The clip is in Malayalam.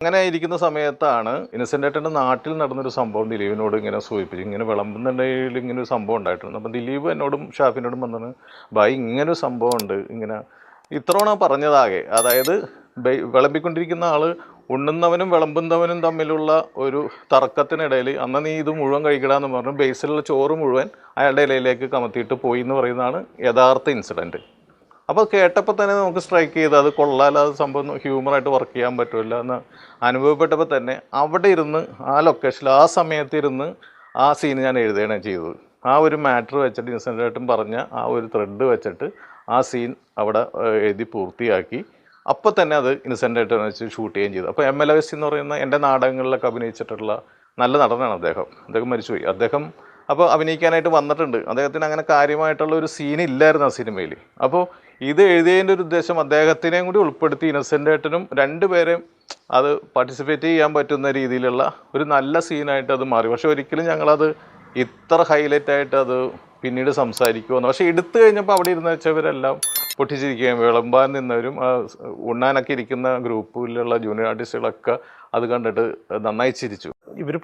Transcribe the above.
അങ്ങനെ ഇരിക്കുന്ന സമയത്താണ് ഇന്നസെൻ്റ് നാട്ടിൽ നടന്നൊരു സംഭവം ദിലീപിനോട് ഇങ്ങനെ സൂചിപ്പിച്ചു. ഇങ്ങനെ വിളമ്പുന്നുണ്ടെങ്കിൽ ഇങ്ങനെ ഒരു സംഭവം ഉണ്ടായിട്ടുണ്ട്. അപ്പം ദിലീപ് എന്നോടും ഷാഫിനോടും വന്നിട്ട് ഭായി ഇങ്ങനൊരു സംഭവം ഉണ്ട്, ഇങ്ങനെ ഇത്തവണ പറഞ്ഞതാകെ. അതായത് വിളമ്പിക്കൊണ്ടിരിക്കുന്ന ആൾ ഉണ്ണുന്നവനും വിളമ്പുന്നവനും തമ്മിലുള്ള ഒരു തർക്കത്തിനിടയിൽ അന്ന് നീ ഇത് മുഴുവൻ കഴിക്കടാന്ന് പറഞ്ഞു ബേസിലുള്ള ചോറ് മുഴുവൻ അയാളുടെ ഇലയിലേക്ക് കമത്തിയിട്ട് പോയി എന്ന് പറയുന്നതാണ് യഥാർത്ഥ ഇൻസിഡൻറ്റ്. അപ്പോൾ കേട്ടപ്പോൾ തന്നെ നമുക്ക് സ്ട്രൈക്ക് ചെയ്ത് അത് കൊള്ളാതെ സംഭവം ഹ്യൂമറായിട്ട് വർക്ക് ചെയ്യാൻ പറ്റില്ല എന്ന് അനുഭവപ്പെട്ടപ്പോൾ തന്നെ അവിടെ ഇരുന്ന് ആ ലൊക്കേഷനിൽ ആ സമയത്ത് ഇരുന്ന് ആ സീൻ ഞാൻ എഴുതുകയാണ് ചെയ്തത്. ആ ഒരു മാറ്റർ വെച്ചിട്ട് ഇന്നസെൻ്റ് പറഞ്ഞ ആ ഒരു ത്രെഡ് വെച്ചിട്ട് ആ സീൻ അവിടെ എഴുതി പൂർത്തിയാക്കി. അപ്പോൾ തന്നെ അത് ഇന്നസെൻ്റ് വെച്ച് ഷൂട്ട് ചെയ്യുകയും ചെയ്തു. അപ്പോൾ MLS എന്ന് പറയുന്ന എൻ്റെ നാടകങ്ങളിലൊക്കെ അഭിനയിച്ചിട്ടുള്ള നല്ല നടനാണ് അദ്ദേഹം മരിച്ചുപോയി. അദ്ദേഹം അപ്പോൾ അഭിനയിക്കാനായിട്ട് വന്നിട്ടുണ്ട്. അദ്ദേഹത്തിന് അങ്ങനെ കാര്യമായിട്ടുള്ള ഒരു സീൻ ഇല്ലായിരുന്നു ആ സിനിമയിൽ. അപ്പോൾ ഇത് എഴുതിയതിൻ്റെ ഒരു ഉദ്ദേശം അദ്ദേഹത്തിനെയും കൂടി ഉൾപ്പെടുത്തി ഇന്നസെൻ്റ് രണ്ടുപേരെയും അത് പാർട്ടിസിപ്പേറ്റ് ചെയ്യാൻ പറ്റുന്ന രീതിയിലുള്ള ഒരു നല്ല സീനായിട്ട് അത് മാറി. പക്ഷെ ഒരിക്കലും ഞങ്ങളത് ഇത്ര ഹൈലൈറ്റ് ആയിട്ട് അത് പിന്നീട് സംസാരിക്കുമെന്ന്. പക്ഷെ എടുത്തു കഴിഞ്ഞപ്പോൾ അവിടെ ഇരുന്ന് വെച്ചവരെല്ലാം പൊട്ടിച്ചിരിക്കുകയും വിളമ്പാൻ നിന്നവരും ഉണ്ണാനൊക്കെ ഇരിക്കുന്ന ഗ്രൂപ്പിലുള്ള ജൂനിയർ ആർട്ടിസ്റ്റുകളൊക്കെ അത് കണ്ടിട്ട് നന്നായി ചിരിച്ചു. ഇവർ